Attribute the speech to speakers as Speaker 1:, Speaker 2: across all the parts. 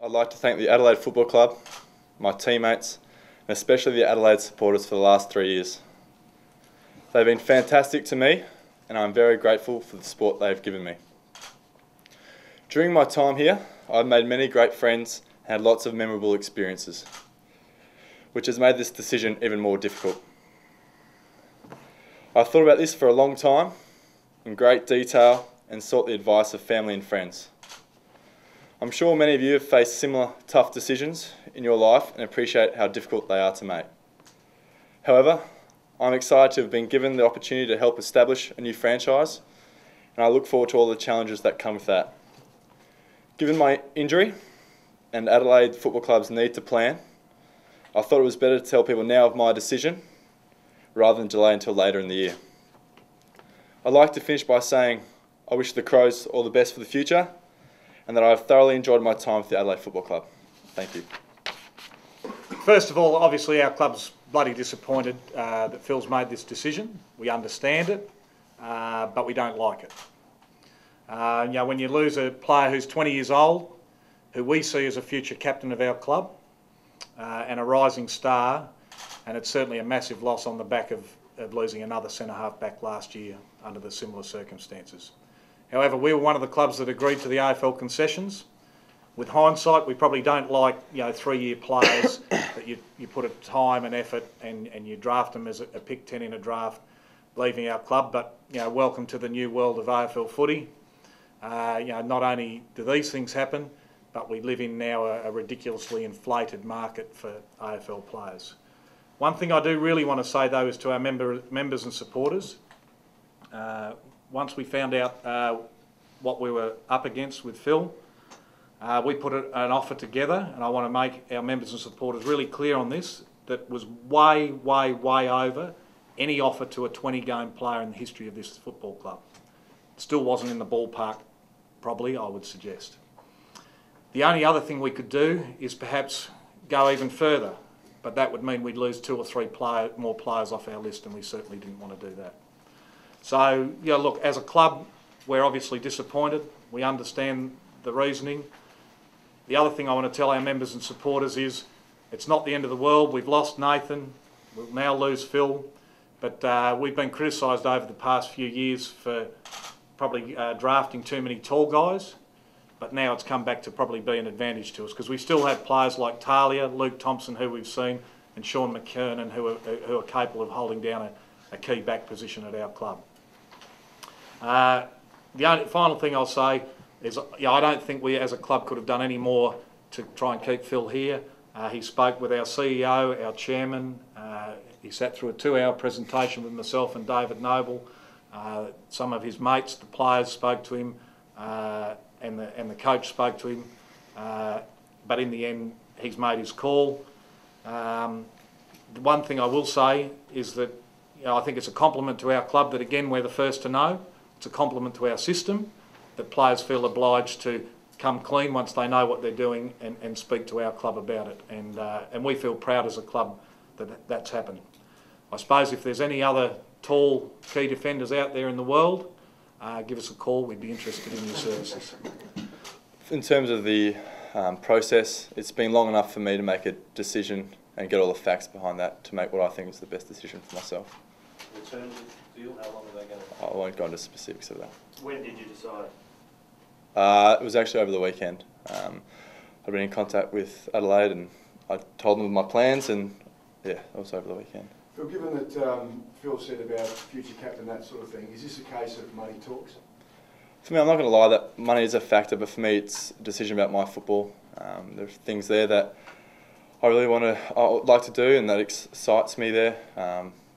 Speaker 1: I'd like to thank the Adelaide Football Club, my teammates, and especially the Adelaide supporters for the last 3 years. They've been fantastic to me, and I'm very grateful for the support they've given me. During my time here, I've made many great friends and had lots of memorable experiences, which has made this decision even more difficult. I've thought about this for a long time, in great detail, and sought the advice of family and friends. I'm sure many of you have faced similar tough decisions in your life and appreciate how difficult they are to make. However, I'm excited to have been given the opportunity to help establish a new franchise, and I look forward to all the challenges that come with that. Given my injury and Adelaide Football Club's need to plan, I thought it was better to tell people now of my decision rather than delay until later in the year. I'd like to finish by saying I wish the Crows all the best for the future and that I've thoroughly enjoyed my time with the Adelaide Football Club. Thank you.
Speaker 2: First of all, obviously our club's bloody disappointed that Phil's made this decision. We understand it, but we don't like it. When you lose a player who's 20 years old, who we see as a future captain of our club, and a rising star, and it's certainly a massive loss on the back of losing another centre-half back last year under the similar circumstances. However, we were one of the clubs that agreed to the AFL concessions. With hindsight, we probably don't like 3-year players that you put a time and effort and you draft them as a pick 10 in a draft, leaving our club. But welcome to the new world of AFL footy. Not only do these things happen, but we live in now a ridiculously inflated market for AFL players. One thing I do really want to say though is to our members and supporters. Once we found out what we were up against with Phil, we put an offer together, and I want to make our members and supporters really clear on this, that was way, way, way over any offer to a 20-game player in the history of this football club. It still wasn't in the ballpark, probably, I would suggest. The only other thing we could do is perhaps go even further, but that would mean we'd lose 2 or 3 more players off our list, and we certainly didn't want to do that. So, look, as a club, we're obviously disappointed. We understand the reasoning. The other thing I want to tell our members and supporters is it's not the end of the world. We've lost Nathan. We'll now lose Phil. But we've been criticised over the past few years for probably drafting too many tall guys. But now it's come back to probably be an advantage to us because we still have players like Talia, Luke Thompson, who we've seen, and Sean McKernan, who are capable of holding down a key back position at our club. The only final thing I'll say is I don't think we as a club could have done any more to try and keep Phil here. He spoke with our CEO, our chairman. He sat through a 2-hour presentation with myself and David Noble. Some of his mates, the players, spoke to him, and the coach spoke to him. But in the end, he's made his call. The one thing I will say is that I think it's a compliment to our club that, again, we're the first to know. It's a compliment to our system that players feel obliged to come clean once they know what they're doing and speak to our club about it. And we feel proud as a club that that's happened. I suppose if there's any other tall key defenders out there in the world, give us a call. We'd be interested in your services.
Speaker 1: In terms of the process, it's been long enough for me to make a decision and get all the facts behind that to make what I think is the best decision for myself.
Speaker 3: The terms of the deal, how long are they going to
Speaker 1: I won't go into specifics of that.
Speaker 3: When did you decide?
Speaker 1: It was actually over the weekend. I'd been in contact with Adelaide and I told them my plans, and yeah, it was over the weekend.
Speaker 4: Phil, given that Phil said about future captain, that sort of thing, is this a case of money talks?
Speaker 1: For me, I'm not going to lie that money is a factor, but for me it's a decision about my football. There are things there that I would like to do and that excites me there.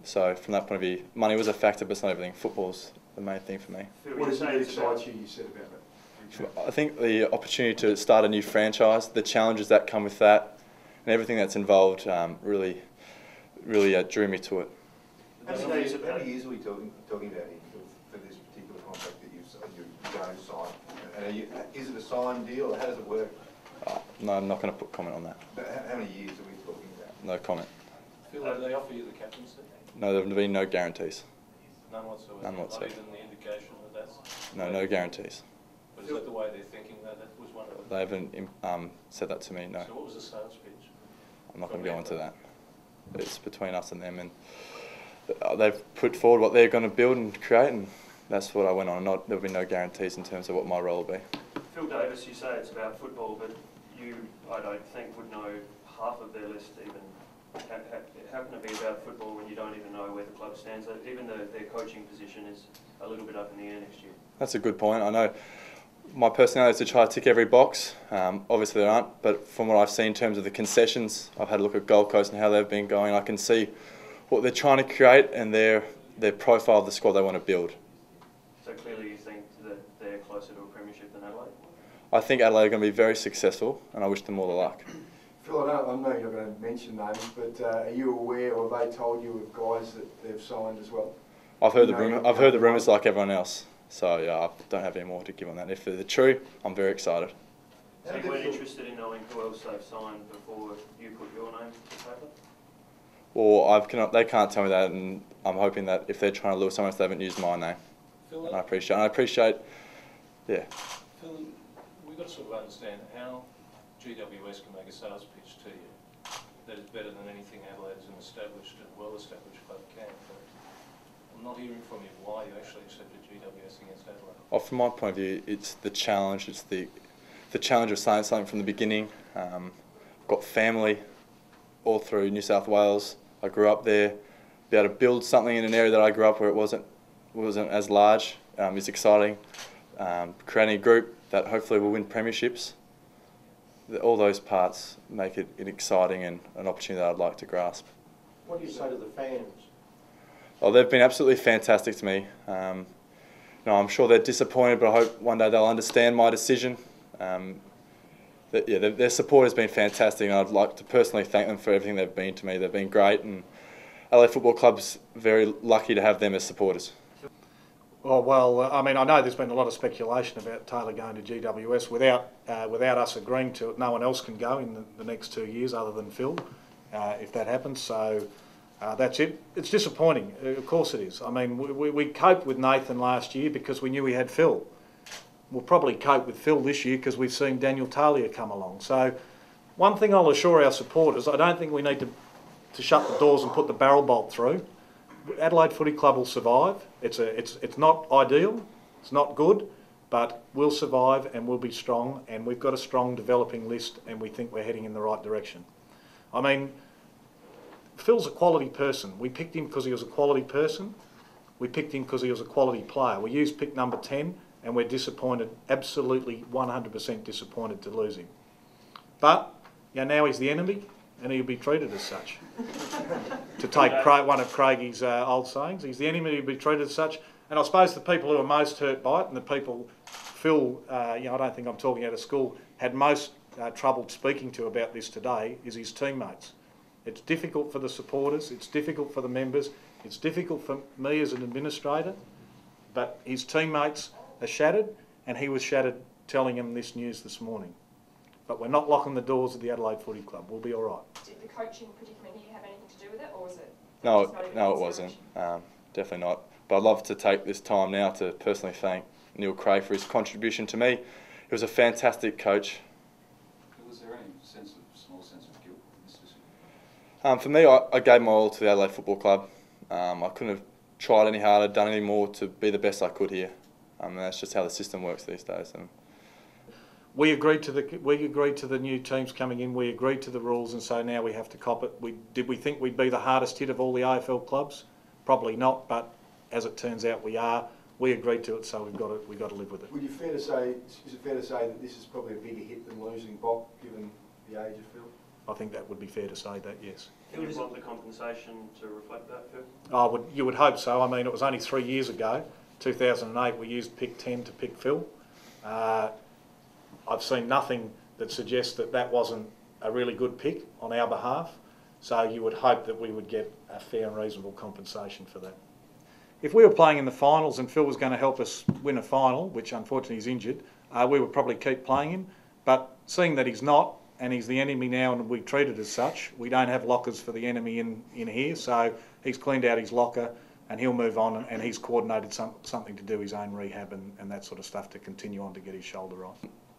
Speaker 1: So from that point of view, money was a factor, but it's not everything. Football's the main thing for me.
Speaker 4: What is it that excites you said about that?
Speaker 1: I think the opportunity to start a new franchise, the challenges that come with that, and everything that's involved really drew me to it.
Speaker 5: How many years are we talking about here for this particular contract that you're going to sign? And is it a signed deal, or how does it work?
Speaker 1: No, I'm not going to put comment on that.
Speaker 5: But how many years are we talking about?
Speaker 1: No comment.
Speaker 3: Phil, have they offer you the captaincy?
Speaker 1: No, there have been no guarantees.
Speaker 3: None whatsoever?
Speaker 1: None whatsoever.
Speaker 3: Not even the indication that that's...
Speaker 1: No guarantees.
Speaker 3: But is that the way they're thinking? That was one of them.
Speaker 1: They haven't said that to me, no.
Speaker 3: So what was the sales pitch?
Speaker 1: I'm not going to go into that. It's between us and them, and they've put forward what they're going to build and create, and that's what I went on. There'll be no guarantees in terms of what my role will be.
Speaker 6: Phil Davis, you say it's about football, but you, I don't think, would know half of their list even. How can it be about football when you don't even know where the club stands? Even their coaching position is a little bit up in the air next year.
Speaker 1: That's a good point. I know my personality is to try to tick every box. Obviously there aren't, but from what I've seen in terms of the concessions, I've had a look at Gold Coast and how they've been going. I can see what they're trying to create and their profile of the squad they want to build.
Speaker 6: So clearly you think that they're closer to a premiership than Adelaide?
Speaker 1: I think Adelaide are going to be very successful, and I wish them all the luck.
Speaker 4: Phil, I know you're not going to mention names, but are you aware, or have they told you of guys that they've signed as well?
Speaker 1: I've heard the rumours like everyone else. So yeah, I don't have any more to give on that. If they're true, I'm very excited.
Speaker 6: So you weren't interested in knowing who else they've signed before you put your name to paper?
Speaker 1: Or they can't tell me that, and I'm hoping that if they're trying to lure someone else, they haven't used my name.
Speaker 3: Phil,
Speaker 1: And I appreciate, yeah.
Speaker 3: Phil, we've got to sort of understand how GWS can make a sales pitch to you that is better than anything Adelaide as an established and well-established club can. But I'm not hearing from you why you actually accepted GWS against Adelaide.
Speaker 1: Well, from my point of view, it's the challenge. It's the challenge of saying something from the beginning. Got family all through New South Wales. I grew up there. Be able to build something in an area that I grew up where it wasn't as large is exciting. Creating a group that hopefully will win premierships. All those parts make it exciting and an opportunity that I'd like to grasp.
Speaker 7: What do you say to the fans?
Speaker 1: Oh, they've been absolutely fantastic to me. I'm sure they're disappointed, but I hope one day they'll understand my decision. Their support has been fantastic, and I'd like to personally thank them for everything they've been to me. They've been great, and LA Football Club's very lucky to have them as supporters.
Speaker 2: Well, I mean, I know there's been a lot of speculation about Taylor going to GWS. Without us agreeing to it, no one else can go in the next 2 years other than Phil, if that happens. So that's it. It's disappointing. Of course it is. I mean, we coped with Nathan last year because we knew we had Phil. We'll probably cope with Phil this year because we've seen Daniel Talia come along. So one thing I'll assure our supporters, I don't think we need to shut the doors and put the barrel bolt through. Adelaide Footy Club will survive. It's not ideal, it's not good, but we'll survive and we'll be strong, and we've got a strong developing list, and we think we're heading in the right direction. I mean, Phil's a quality person. We picked him because he was a quality person. We picked him because he was a quality player. We used pick number 10, and we're disappointed, absolutely 100% disappointed to lose him. But now he's the enemy, and he'll be treated as such. To take one of Craigie's old sayings, he's the enemy, he'll be treated as such. And I suppose the people who are most hurt by it, and the people Phil, I don't think I'm talking out of school, had most trouble speaking to about this today, is his teammates. It's difficult for the supporters, it's difficult for the members, it's difficult for me as an administrator, but his teammates are shattered, and he was shattered telling him this news this morning. But we're not locking the doors of the Adelaide Footy Club. We'll be all right.
Speaker 8: Did the coaching predicament here have anything to do with it, or was it?
Speaker 1: No, it wasn't. Definitely not. But I'd love to take this time now to personally thank Neil Craig for his contribution to me. He was a fantastic coach.
Speaker 3: Was there any small sense of guilt in this decision?
Speaker 1: For me, I gave my all to the Adelaide Football Club. I couldn't have tried any harder, done any more to be the best I could here. And that's just how the system works these days. And
Speaker 2: we agreed to the new teams coming in. We agreed to the rules, and so now we have to cop it. Did we think we'd be the hardest hit of all the AFL clubs? Probably not, but as it turns out, we are. We agreed to it, so we've got to live with it.
Speaker 4: Is it fair to say that this is probably a bigger hit than losing Bock, given the age of Phil?
Speaker 2: I think that would be fair to say that, yes.
Speaker 6: Do you want the compensation to reflect that, Phil?
Speaker 2: You would hope so. I mean, it was only 3 years ago, 2008, we used pick 10 to pick Phil. I've seen nothing that suggests that wasn't a really good pick on our behalf, so you would hope that we would get a fair and reasonable compensation for that. If we were playing in the finals and Phil was going to help us win a final, which unfortunately he's injured, we would probably keep playing him. But seeing that he's not, and he's the enemy now and we treat it as such, we don't have lockers for the enemy in here, so he's cleaned out his locker and he'll move on, and he's coordinated something to do his own rehab and that sort of stuff to continue on to get his shoulder right.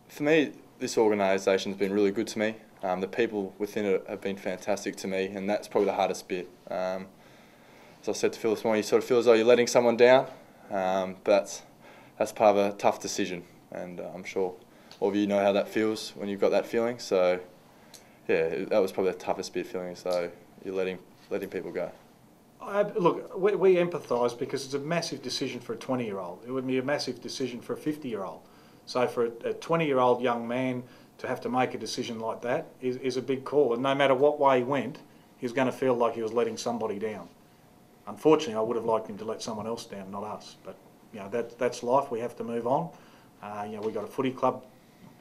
Speaker 1: For me, this organisation's been really good to me. The people within it have been fantastic to me, and that's probably the hardest bit. As I said to Phil this morning, you sort of feel as though you're letting someone down, but that's part of a tough decision, and I'm sure all of you know how that feels when you've got that feeling. So, yeah, that was probably the toughest bit, feeling as though you're letting people go.
Speaker 2: Look, we empathise because it's a massive decision for a 20-year-old. It would be a massive decision for a 50-year-old. So for a 20-year-old young man to have to make a decision like that is a big call. And no matter what way he went, he was going to feel like he was letting somebody down. Unfortunately, I would have liked him to let someone else down, not us. But you know, that's life. We have to move on. You know, we've got a footy club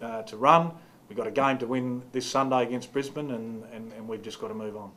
Speaker 2: to run. We've got a game to win this Sunday against Brisbane, and we've just got to move on.